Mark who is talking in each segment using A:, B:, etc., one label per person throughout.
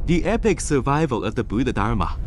A: The epic survival of the Buddha Dharma.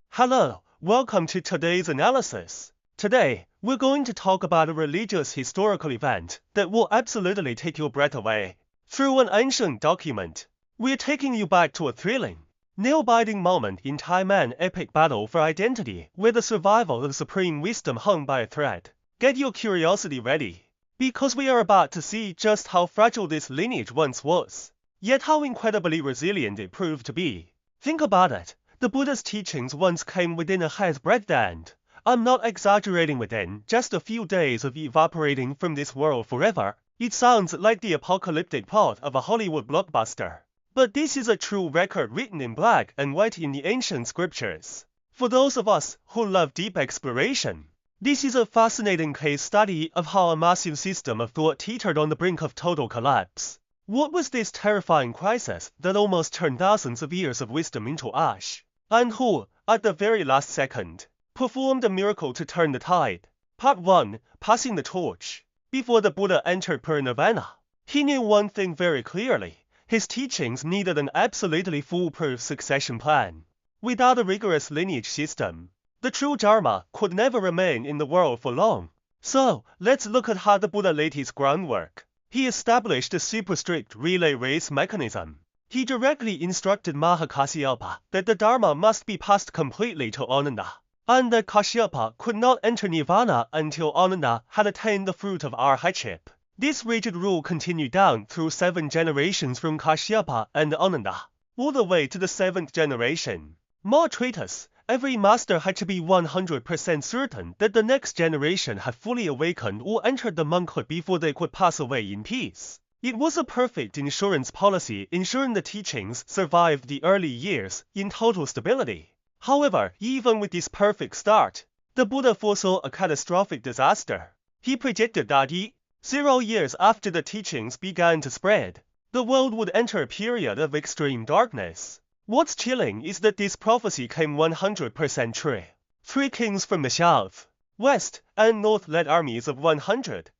B: Hello, welcome to today's analysis. Today, we're going to talk about a religious historical event that will absolutely take your breath away. Through an ancient document, we're taking you back to a thrilling, nail-biting moment in time and epic battle for identity where the survival of supreme wisdom hung by a thread. Get your curiosity ready, because we are about to see just how fragile this lineage once was, yet how incredibly resilient it proved to be. Think about it. The Buddha's teachings once came within a hair's breadth and, I'm not exaggerating, within just a few days of evaporating from this world forever. It sounds like the apocalyptic plot of a Hollywood blockbuster. But this is a true record written in black and white in the ancient scriptures. For those of us who love deep exploration, this is a fascinating case study of how a massive system of thought teetered on the brink of total collapse. What was this terrifying crisis that almost turned thousands of years of wisdom into ash? And who, at the very last second, performed a miracle to turn the tide? Part 1. Passing the torch. Before the Buddha entered Nirvana, he knew one thing very clearly. His teachings needed an absolutely foolproof succession plan. Without a rigorous lineage system, the true Dharma could never remain in the world for long. So, let's look at how the Buddha laid his groundwork. He established a super strict relay race mechanism. He directly instructed Mahakasyapa that the Dharma must be passed completely to Ananda, and that Kashyapa could not enter Nirvana until Ananda had attained the fruit of arhatship. This rigid rule continued down through 7 generations from Kashyapa and Ananda, all the way to the 7th generation. More treatise, every master had to be 100% certain that the next generation had fully awakened or entered the monkhood before they could pass away in peace. It was a perfect insurance policy, ensuring the teachings survived the early years in total stability. However, even with this perfect start, the Buddha foresaw a catastrophic disaster. He predicted that 0 years after the teachings began to spread, the world would enter a period of extreme darkness. What's chilling is that this prophecy came 100% true. 3 kings from the south, west, and north led armies of 100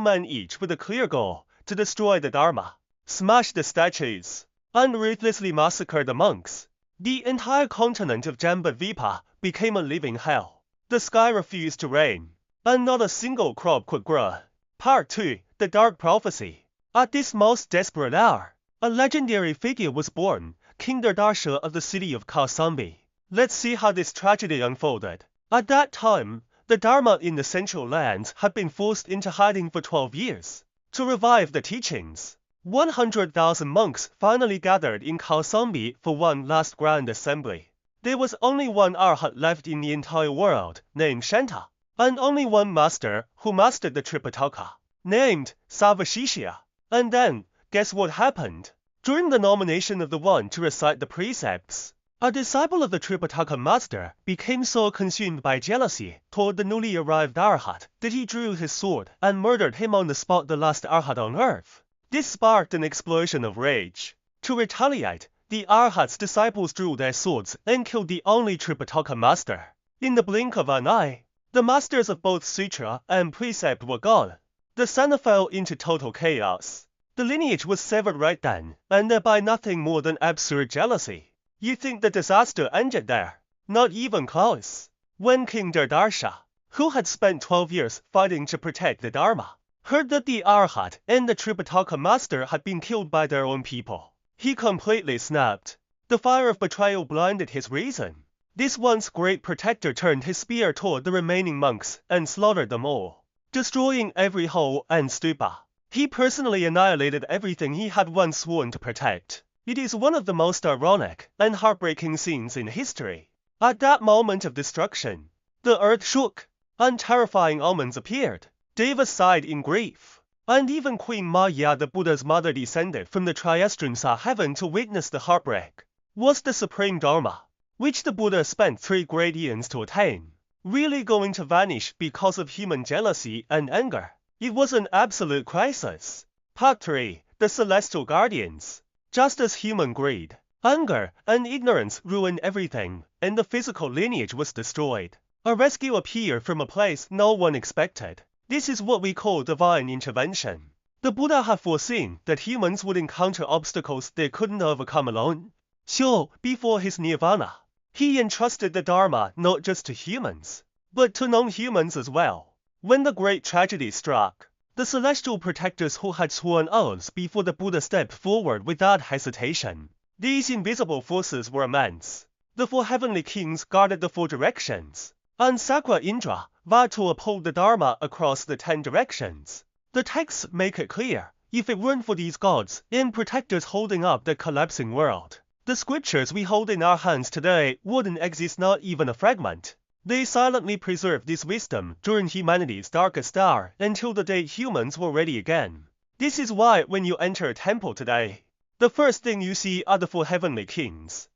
B: men each with a clear goal to destroy the Dharma, smash the statues, and ruthlessly massacre the monks. The entire continent of Jambudvipa became a living hell. The sky refused to rain, and not a single crop could grow. Part 2. The Dark Prophecy. At this most desperate hour, a legendary figure was born, King Dardarsha of the city of Kausambi. Let's see how this tragedy unfolded. At that time, the Dharma in the central lands had been forced into hiding for 12 years. To revive the teachings, 100,000 monks finally gathered in Kausambi for one last grand assembly. There was only one arhat left in the entire world, named Shanta, and only one master who mastered the Tripitaka, named Savashishya. And then, guess what happened? During the nomination of the one to recite the precepts, a disciple of the Tripitaka master became so consumed by jealousy toward the newly arrived arhat that he drew his sword and murdered him on the spot, the last arhat on earth. This sparked an explosion of rage. To retaliate, the arhat's disciples drew their swords and killed the only Tripitaka master. In the blink of an eye, the masters of both sutra and precept were gone. The center fell into total chaos. The lineage was severed right then, and thereby nothing more than absurd jealousy. You think the disaster ended there? Not even close. When King Dardarsha, who had spent 12 years fighting to protect the Dharma, heard that the arhat and the Tripitaka master had been killed by their own people, he completely snapped. The fire of betrayal blinded his reason. This once great protector turned his spear toward the remaining monks and slaughtered them all, destroying every hole and stupa. He personally annihilated everything he had once sworn to protect. It is one of the most ironic and heartbreaking scenes in history. At that moment of destruction, the earth shook, and terrifying omens appeared. Deva sighed in grief, and even Queen Maya, the Buddha's mother, descended from the Triastrimsa heaven to witness the heartbreak. Was the supreme Dharma, which the Buddha spent 3 great eons to attain, really going to vanish because of human jealousy and anger? It was an absolute crisis. Part 3. The Celestial Guardians. Just as human greed, anger, and ignorance ruined everything, and the physical lineage was destroyed, a rescue appeared from a place no one expected. This is what we call divine intervention. The Buddha had foreseen that humans would encounter obstacles they couldn't overcome alone. So, before his nirvana, he entrusted the Dharma not just to humans, but to non-humans as well. When the great tragedy struck, the celestial protectors who had sworn oaths before the Buddha stepped forward without hesitation. These invisible forces were immense. The 4 heavenly kings guarded the 4 directions, and Sakra Indra vowed to uphold the Dharma across the 10 directions. The texts make it clear, if it weren't for these gods and protectors holding up the collapsing world, the scriptures we hold in our hands today wouldn't exist, not even a fragment. They silently preserved this wisdom during humanity's darkest hour until the day humans were ready again. This is why when you enter a temple today, the first thing you see are the 4 heavenly kings.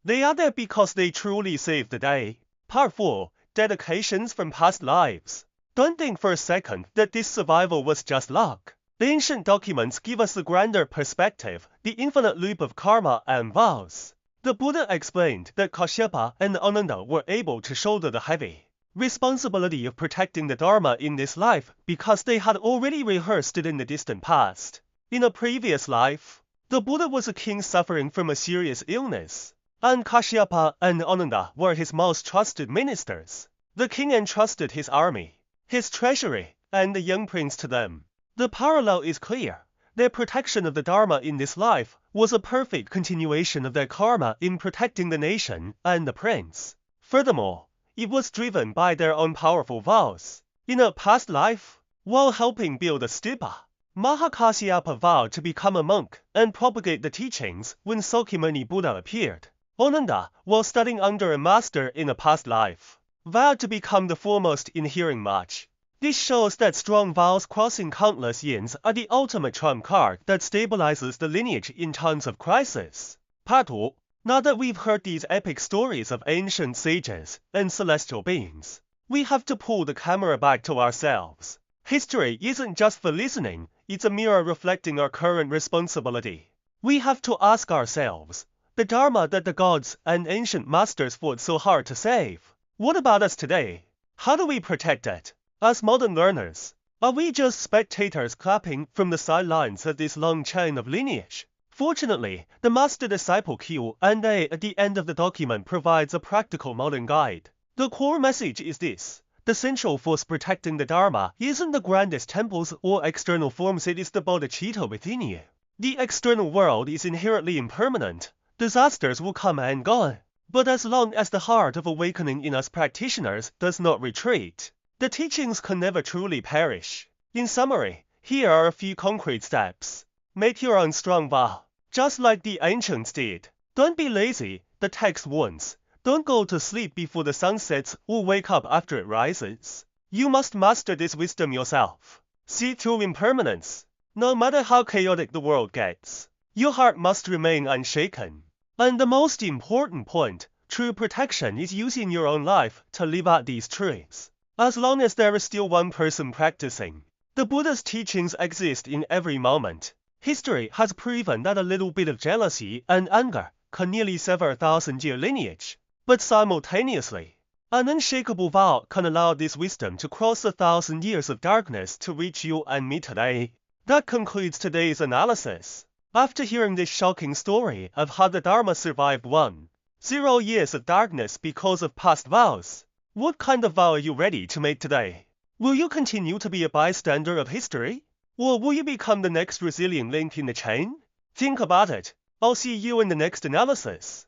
B: They are there because they truly saved the day. Part 4. Dedications from past lives. Don't think for a second that this survival was just luck. The ancient documents give us the grander perspective, the infinite loop of karma and vows. The Buddha explained that Kashyapa and Ananda were able to shoulder the heavy responsibility of protecting the Dharma in this life because they had already rehearsed it in the distant past. In a previous life, the Buddha was a king suffering from a serious illness, and Kashyapa and Ananda were his most trusted ministers. The king entrusted his army, his treasury, and the young prince to them. The parallel is clear. Their protection of the Dharma in this life was a perfect continuation of their karma in protecting the nation and the prince. Furthermore, it was driven by their own powerful vows. In a past life, while helping build a stupa, Mahakasyapa vowed to become a monk and propagate the teachings when Sakyamuni Buddha appeared. Ananda, while studying under a master in a past life, vowed to become the foremost in hearing much. This shows that strong vows crossing countless yins are the ultimate trump card that stabilizes the lineage in times of crisis. Part 2. Now that we've heard these epic stories of ancient sages and celestial beings, we have to pull the camera back to ourselves. History isn't just for listening, it's a mirror reflecting our current responsibility. We have to ask ourselves, the Dharma that the gods and ancient masters fought so hard to save, what about us today? How do we protect it? As modern learners, are we just spectators clapping from the sidelines of this long chain of lineage? Fortunately, the master-disciple Q&A at the end of the document provides a practical modern guide. The core message is this: the central force protecting the Dharma isn't the grandest temples or external forms, it is the bodhicitta within you. The external world is inherently impermanent. Disasters will come and go. But as long as the heart of awakening in us practitioners does not retreat, the teachings can never truly perish. In summary, here are a few concrete steps. Make your own strong vow, just like the ancients did. Don't be lazy, the text warns. Don't go to sleep before the sun sets or wake up after it rises. You must master this wisdom yourself. See through impermanence. No matter how chaotic the world gets, your heart must remain unshaken. And the most important point, true protection is using your own life to live out these truths. As long as there is still one person practicing, the Buddha's teachings exist in every moment. History has proven that a little bit of jealousy and anger can nearly sever a 1,000-year lineage. But simultaneously, an unshakable vow can allow this wisdom to cross 1,000 years of darkness to reach you and me today. That concludes today's analysis. After hearing this shocking story of how the Dharma survived 1,000 years of darkness because of past vows, what kind of vow are you ready to make today? Will you continue to be a bystander of history? Or will you become the next resilient link in the chain? Think about it. I'll see you in the next analysis.